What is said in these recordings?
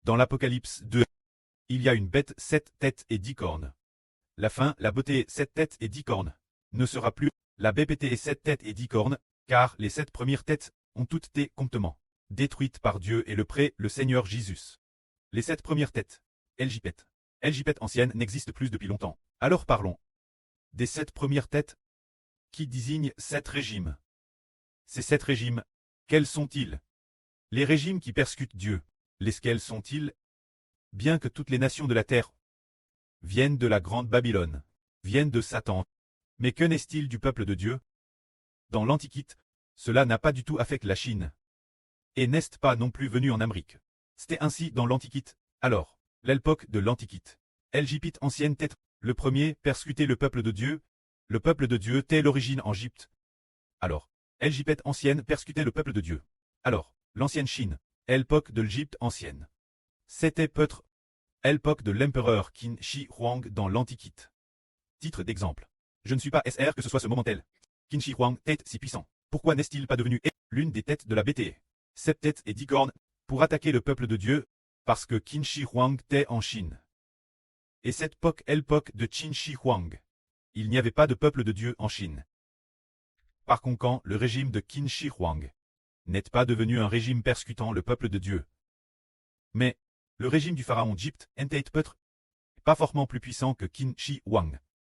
Dans l'Apocalypse 2, il y a une bête 7 têtes et 10 cornes. La fin, la beauté 7 têtes et 10 cornes, ne sera plus la BPT 7 têtes et 10 cornes, car les 7 premières têtes ont toutes été comptement détruites par Dieu et le Seigneur Jésus. Les 7 premières têtes, LJPET ancienne, n'existent plus depuis longtemps. Alors parlons des 7 premières têtes qui désignent 7 régimes. Ces 7 régimes, quels sont-ils? Les régimes qui persécutent Dieu, lesquels sont-ils? Bien que toutes les nations de la terre viennent de la grande Babylone, viennent de Satan. Mais que n'est-il du peuple de Dieu? Dans l'Antiquité, cela n'a pas du tout affecté la Chine. Et n'est pas non plus venu en Amérique. C'était ainsi dans l'Antiquité. Alors, l'époque de l'Antiquité. L'Égypte ancienne tête, le premier persécutait le peuple de Dieu tait l'origine en Égypte. Alors, l'Égypte ancienne persécutait le peuple de Dieu. Alors, l'ancienne Chine, l'époque de l'Égypte ancienne. C'était peut-être l'époque de l'empereur Qin Shi Huang dans l'Antiquité. Titre d'exemple. Je ne suis pas SR que ce soit ce moment tel. Qin Shi Huang, tête si puissant. Pourquoi n'est-il pas devenu l'une des têtes de la BTE? 7 têtes et 10 cornes, pour attaquer le peuple de Dieu, parce que Qin Shi Huang était en Chine. Et cette époque est l'époque de Qin Shi Huang. Il n'y avait pas de peuple de Dieu en Chine. Par conséquent, le régime de Qin Shi Huang n'est pas devenu un régime persécutant le peuple de Dieu. Mais, le régime du pharaon d'Égypte n'était peut-être pas fortement plus puissant que Qin Shi Huang.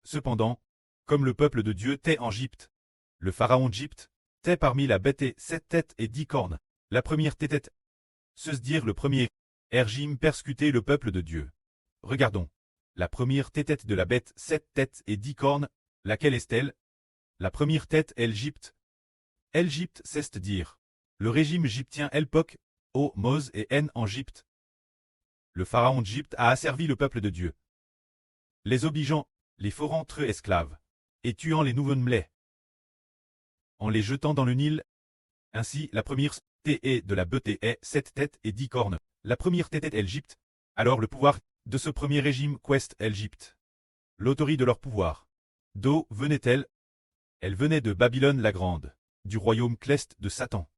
Cependant, comme le peuple de Dieu était en Égypte, le pharaon d'Égypte était parmi la bête 7 têtes et 10 cornes. La première tête, se dire le premier régime persécutait le peuple de Dieu. Regardons. La première tête de la bête 7 têtes et 10 cornes, laquelle est-elle? La première tête est l'Égypte. L'Égypte, c'est dire le régime égyptien l'époque, O Mose et N en Égypte. Le pharaon d'Égypte a asservi le peuple de Dieu, les obligeant, les forant très esclaves, et tuant les nouveau-nés, en les jetant dans le Nil. Ainsi, la première TE de la bête est 7 têtes et 10 cornes. La première tête est l'Égypte. Alors le pouvoir de ce premier régime quest l'Égypte. L'autorité de leur pouvoir. D'où venait-elle? Elle venait de Babylone la Grande, du royaume cleste de Satan.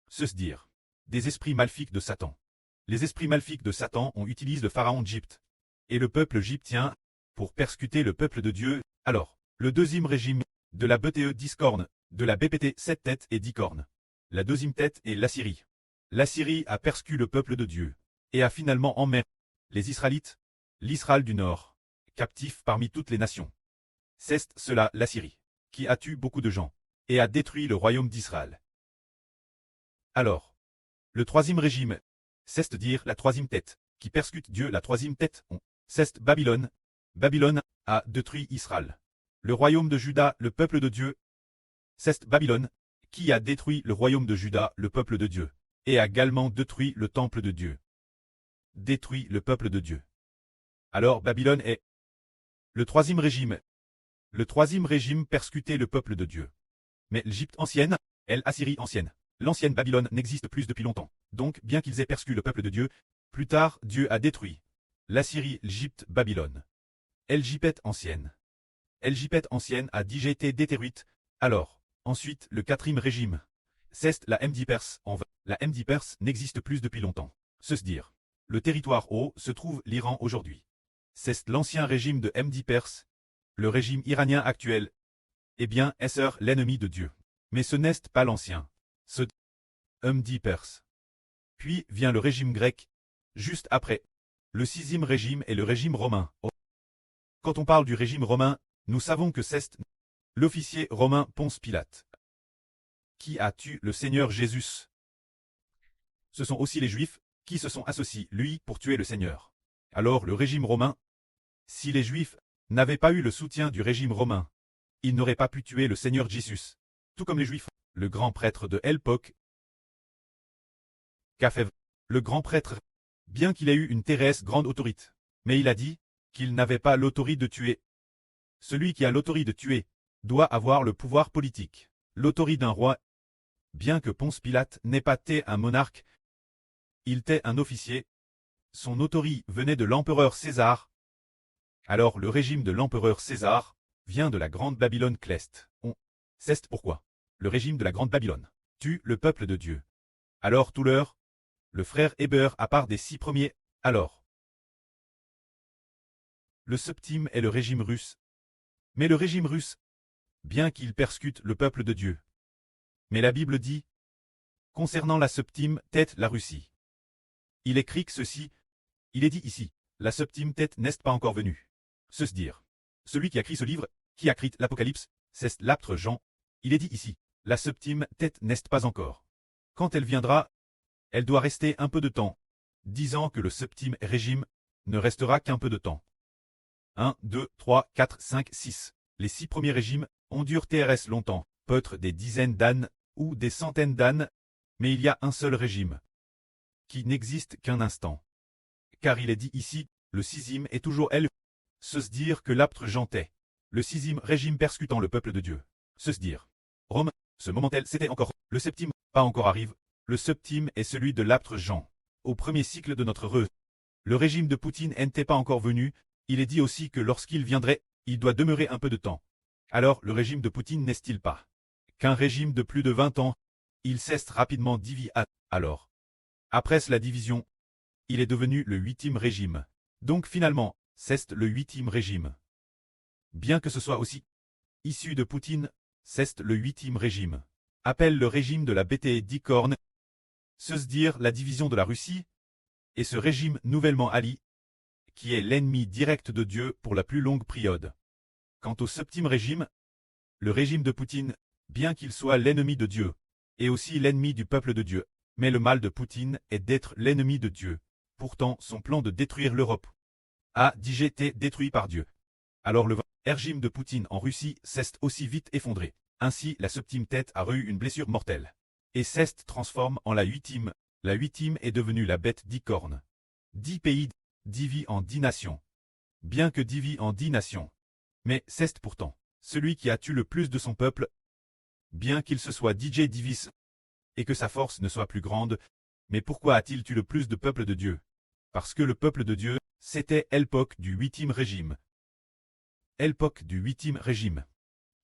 Se dire des esprits maléfiques de Satan. Les esprits maléfiques de Satan ont utilisé le pharaon d'Égypte et le peuple égyptien pour persécuter le peuple de Dieu. Alors, le deuxième régime de la BTE 10 cornes, de la BPT 7 têtes et 10 cornes. La deuxième tête est l'Assyrie. L'Assyrie a persécuté le peuple de Dieu et a finalement emmené les Israélites, l'Israël du Nord, captifs parmi toutes les nations. C'est cela l'Assyrie, qui a tué beaucoup de gens et a détruit le royaume d'Israël. Alors, le troisième régime, c'est-à-dire la troisième tête, qui persécute Dieu, la troisième tête, c'est Babylone. Babylone a détruit Israël. Le royaume de Juda, le peuple de Dieu, c'est Babylone, qui a détruit le royaume de Juda, le peuple de Dieu, et a également détruit le temple de Dieu. Détruit le peuple de Dieu. Alors Babylone est le troisième régime. Le troisième régime persécutait le peuple de Dieu. Mais l'Égypte ancienne, l'Assyrie ancienne, l'ancienne Babylone n'existe plus depuis longtemps. Donc, bien qu'ils aient persécuté le peuple de Dieu, plus tard, Dieu a détruit l'Assyrie, l'Égypte, Babylone. L'Égypte ancienne. L'Égypte ancienne a déjà été détruite. Alors, ensuite, le quatrième régime. C'est la MD Perse. La MD Perse n'existe plus depuis longtemps. Se dire. Le territoire où se trouve l'Iran aujourd'hui. C'est l'ancien régime de MD Perse. Le régime iranien actuel. Eh bien, est l'ennemi de Dieu. Mais ce n'est pas l'ancien. Ce MD Perse. Puis vient le régime grec. Juste après. Le sixième régime est le régime romain. Quand on parle du régime romain, nous savons que c'est l'officier romain Ponce Pilate qui a tué le Seigneur Jésus. Ce sont aussi les Juifs qui se sont associés, lui, pour tuer le Seigneur. Alors le régime romain, si les Juifs n'avaient pas eu le soutien du régime romain, ils n'auraient pas pu tuer le Seigneur Jésus. Tout comme les Juifs, le grand prêtre de l'époque, qu'a fait le grand prêtre, bien qu'il ait eu une terrestre grande autorité, mais il a dit qu'il n'avait pas l'autorité de tuer. Celui qui a l'autorité de tuer doit avoir le pouvoir politique, l'autorité d'un roi. Bien que Ponce Pilate n'ait pas été un monarque, il était un officier. Son autorité venait de l'empereur César. Alors le régime de l'empereur César vient de la grande Babylone cleste. C'est pourquoi le régime de la grande Babylone tue le peuple de Dieu. Alors tout le frère Héber à part des 6 premiers Alors, le septime est le régime russe. Mais le régime russe, bien qu'il persécute le peuple de Dieu. Mais la Bible dit, concernant la septime tête, la Russie. Il écrit que ceci, il est dit ici, la septime tête n'est pas encore venue. Se dire, celui qui a écrit ce livre, qui a écrit l'Apocalypse, c'est l'apôtre Jean, il est dit ici, la septime tête n'est pas encore. Quand elle viendra, elle doit rester un peu de temps, disant que le septime régime ne restera qu'un peu de temps. 1, 2, 3, 4, 5, 6. Les 6 premiers régimes ont duré TRS longtemps, peut-être des dizaines d'années ou des centaines d'années, mais il y a un seul régime qui n'existe qu'un instant. Car il est dit ici, le 6e est toujours elle. Se dire que l'apôtre Jean est le 6e régime persécutant le peuple de Dieu. Se dire. Rome, ce moment-elle, c'était encore. Le 7e, pas encore arrive. Le 7e est celui de l'apôtre Jean. Au premier cycle de notre re. Le régime de Poutine n'était pas encore venu. Il est dit aussi que lorsqu'il viendrait, il doit demeurer un peu de temps. Alors, le régime de Poutine n'est-il pas qu'un régime de plus de 20 ans? Il cesse rapidement divisé. Alors, après la division, il est devenu le 8e régime. Donc finalement, c'est le 8e régime. Bien que ce soit aussi issu de Poutine, c'est le 8e régime. Appelle le régime de la bête d'Icorne. Se dire la division de la Russie, et ce régime nouvellement allié, qui est l'ennemi direct de Dieu pour la plus longue période. Quant au 7e régime, le régime de Poutine, bien qu'il soit l'ennemi de Dieu, est aussi l'ennemi du peuple de Dieu. Mais le mal de Poutine est d'être l'ennemi de Dieu. Pourtant, son plan de détruire l'Europe a été détruit par Dieu. Alors le régime de Poutine en Russie s'est aussi vite effondré. Ainsi, la 7e tête a eu une blessure mortelle. Et s'est transforme en la 8e. La 8e est devenue la bête d'Icorne. 10 pays divis en 10 nations. Bien que divis en 10 nations. Mais c'est pourtant celui qui a tué le plus de son peuple, bien qu'il se soit DJ divis, et que sa force ne soit plus grande. Mais pourquoi a-t-il tué le plus de peuple de Dieu? Parce que le peuple de Dieu, c'était l'époque du 8e régime. L'époque du 8e régime.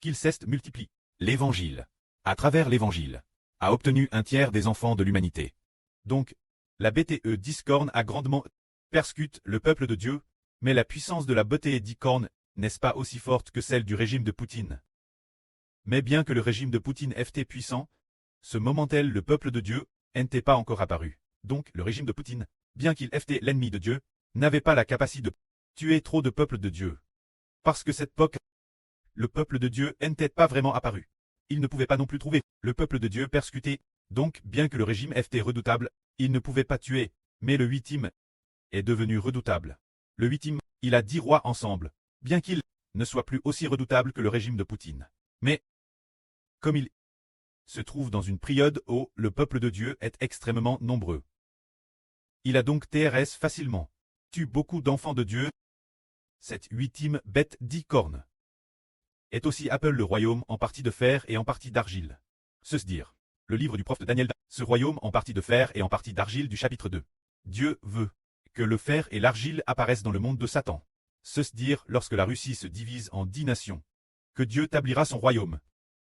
Qu'il s'est multiplie. L'Évangile, à travers l'Évangile, a obtenu un tiers des enfants de l'humanité. Donc, la BTE discorne a grandement persécute le peuple de Dieu, mais la puissance de la BTE d'Icorne n'est-ce pas aussi forte que celle du régime de Poutine? Mais bien que le régime de Poutine FT puissant, ce moment-tel le peuple de Dieu n'était pas encore apparu. Donc le régime de Poutine, bien qu'il FT l'ennemi de Dieu, n'avait pas la capacité de tuer trop de peuple de Dieu. Parce que cette époque, le peuple de Dieu n'était pas vraiment apparu. Il ne pouvait pas non plus trouver le peuple de Dieu persécuté. Donc bien que le régime FT redoutable, il ne pouvait pas tuer, mais le 8e est devenu redoutable. Le 8e, il a 10 rois ensemble, bien qu'il ne soit plus aussi redoutable que le régime de Poutine. Mais, comme il se trouve dans une période où le peuple de Dieu est extrêmement nombreux, il a donc TRS facilement tue beaucoup d'enfants de Dieu. Cette 8e bête d'Icorne est aussi appelé le royaume en partie de fer et en partie d'argile. Se dire, le livre du prophète Daniel, ce royaume en partie de fer et en partie d'argile du chapitre 2. Dieu veut que le fer et l'argile apparaissent dans le monde de Satan. Se dire, lorsque la Russie se divise en 10 nations, que Dieu établira son royaume.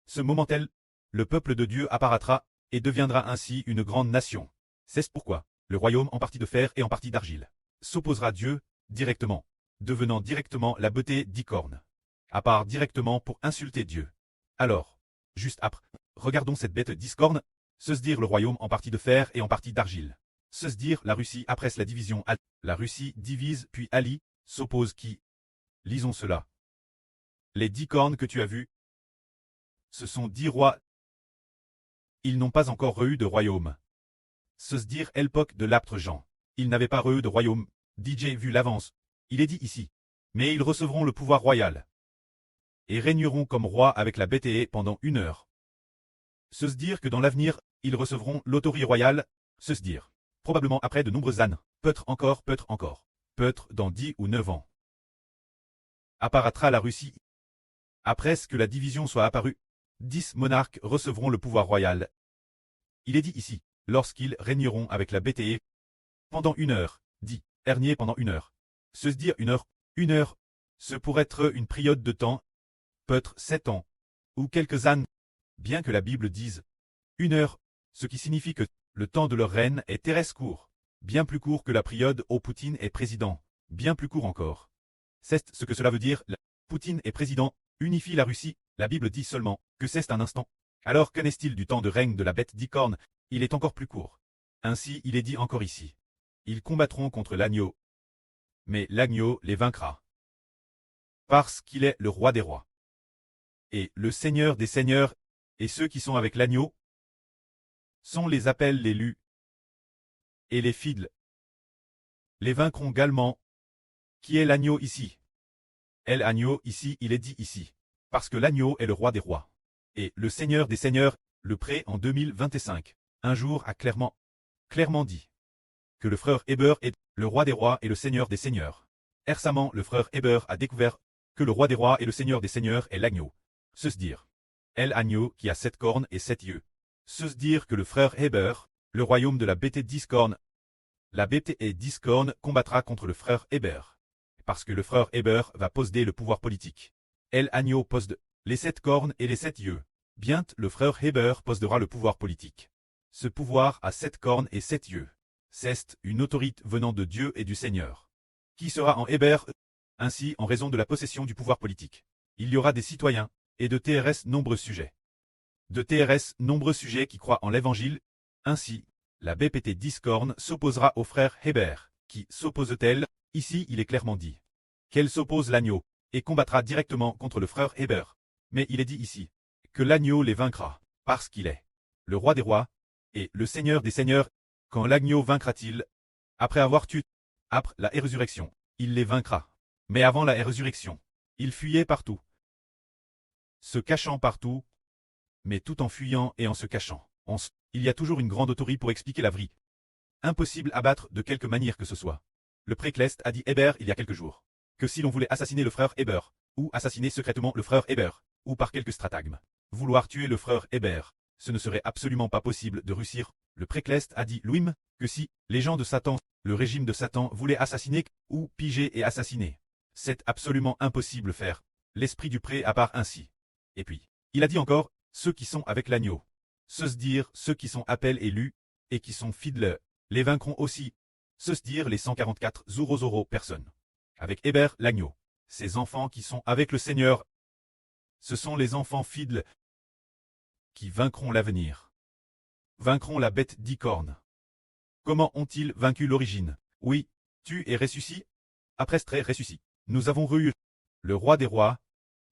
Ce moment-tel, le peuple de Dieu apparaîtra et deviendra ainsi une grande nation. C'est pourquoi le royaume en partie de fer et en partie d'argile s'opposera à Dieu directement, devenant directement la beauté d'Icorne, à part directement pour insulter Dieu. Alors, juste après, regardons cette bête d'Icorne, se dire le royaume en partie de fer et en partie d'argile. Se dire la Russie après la division. La Russie divise puis allie, s'oppose qui? Lisons cela. Les 10 cornes que tu as vues, ce sont 10 rois. Ils n'ont pas encore eu de royaume. Se dire l'époque de l'apôtre Jean. Ils n'avaient pas eu de royaume. DJ vu l'avance. Il est dit ici. Mais ils recevront le pouvoir royal. Et régneront comme rois avec la BTE pendant 1 heure. Se dire que dans l'avenir, ils recevront l'autorité royale. Se dire. Probablement après de nombreuses années. Peut-être encore. Peut-être dans 10 ou 9 ans. Apparaîtra la Russie. Après ce que la division soit apparue, 10 monarques recevront le pouvoir royal. Il est dit ici, lorsqu'ils régneront avec la BTE pendant 1 heure, dit, dernier pendant 1 heure. Se dire 1 heure, 1 heure, ce pourrait être une période de temps, peut-être 7 ans, ou quelques années, bien que la Bible dise 1 heure, ce qui signifie que le temps de leur règne est très court. bien plus court que la période où Poutine est président, bien plus court encore. C'est ce que cela veut dire, Poutine est président, unifie la Russie, la Bible dit seulement que c'est un instant. Alors qu'en est-il du temps de règne de la bête d'Icorne? Il est encore plus court. Ainsi il est dit encore ici. Ils combattront contre l'agneau, mais l'agneau les vaincra. Parce qu'il est le roi des rois. Et le Seigneur des seigneurs, et ceux qui sont avec l'agneau, sont les appels l'élus, et les fidèles. Les vaincront également. Qui est l'agneau ici? L'agneau ici, il est dit ici. Parce que l'agneau est le roi des rois. Et le Seigneur des seigneurs, le prêt en 2025, un jour a clairement dit que le frère Héber est le roi des rois et le Seigneur des seigneurs. Récemment, le frère Héber a découvert que le roi des rois et le Seigneur des seigneurs est l'agneau. Se dire l'agneau qui a 7 cornes et 7 yeux. Se dire que le frère Héber, le royaume de la bête discorne, la bête et discorne combattra contre le frère Héber. Parce que le frère Héber va posséder le pouvoir politique. L'agneau possède les 7 cornes et les 7 yeux. Bientôt le frère Héber possédera le pouvoir politique. Ce pouvoir a 7 cornes et 7 yeux. C'est une autorité venant de Dieu et du Seigneur. Qui sera en Héber? Ainsi, en raison de la possession du pouvoir politique, il y aura des citoyens, et de TRS nombreux sujets. De TRS nombreux sujets qui croient en l'Évangile. Ainsi, la BPT discorne s'opposera au frère Héber. Qui s'oppose-t-elle? Ici il est clairement dit qu'elle s'oppose l'agneau, et combattra directement contre le frère Héber. Mais il est dit ici que l'agneau les vaincra, parce qu'il est le roi des rois, et le Seigneur des seigneurs. Quand l'agneau vaincra-t-il? Après avoir tué, après la résurrection, il les vaincra. Mais avant la résurrection, il fuyait partout, se cachant partout, mais tout en fuyant et en se cachant. Il y a toujours une grande autorité pour expliquer la vie. Impossible à battre de quelque manière que ce soit. Le précleste a dit Héber il y a quelques jours que si l'on voulait assassiner le frère Héber, ou assassiner secrètement le frère Héber, ou par quelque stratagème, vouloir tuer le frère Héber, ce ne serait absolument pas possible de réussir. Le précleste a dit Louim que si les gens de Satan, le régime de Satan voulait assassiner ou piger et assassiner, c'est absolument impossible faire. L'esprit du pré à part ainsi. Et puis, il a dit encore, ceux qui sont avec l'agneau. Se dire ceux qui sont appelés élus, et qui sont fidèles, les vaincront aussi. Se dire les 144 000 personnes. Avec Héber l'agneau. Ces enfants qui sont avec le Seigneur. Ce sont les enfants fidèles qui vaincront l'avenir. Vaincront la bête d'Icorne. Comment ont-ils vaincu l'origine? Oui, tu es ressuscité. Après ce ressuscité, nous avons eu le roi des rois,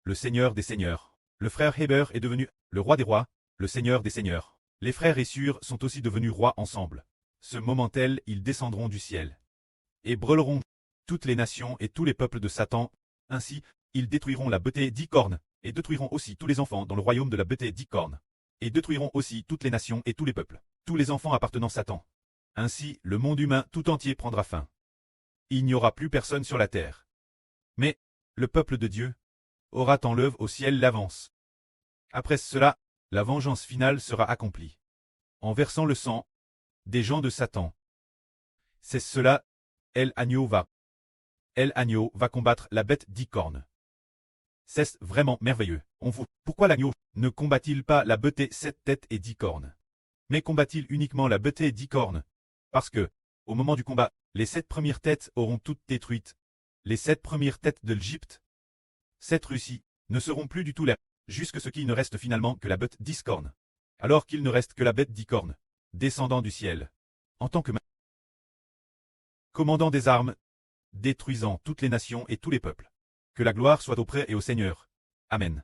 le Seigneur des seigneurs. Le frère Héber est devenu le roi des rois, le Seigneur des seigneurs. Les frères et sœurs sont aussi devenus rois ensemble. Ce moment-tel, ils descendront du ciel et brûleront toutes les nations et tous les peuples de Satan. Ainsi, ils détruiront la bête d'Icorne, et détruiront aussi tous les enfants dans le royaume de la bête d'Icorne, et détruiront aussi toutes les nations et tous les peuples, tous les enfants appartenant à Satan. Ainsi, le monde humain tout entier prendra fin. Il n'y aura plus personne sur la terre. Mais, le peuple de Dieu aura tant l'œuvre au ciel l'avance. Après cela, la vengeance finale sera accomplie. En versant le sang des gens de Satan. C'est cela, l'agneau va combattre la bête d'Icorne. C'est vraiment merveilleux. Pourquoi l'agneau ne combat-il pas la bête 7 têtes et 10 cornes? Mais combat-il uniquement la bête d'Icorne? Parce que, au moment du combat, les 7 premières têtes auront toutes détruites. Les 7 premières têtes de l'Égypte, 7 Russie, ne seront plus du tout là, jusque ce qu'il ne reste finalement que la bête d'Icorne. Alors qu'il ne reste que la bête d'Icorne, descendant du ciel, en tant que commandant des armes, détruisant toutes les nations et tous les peuples. Que la gloire soit auprès et au Seigneur. Amen.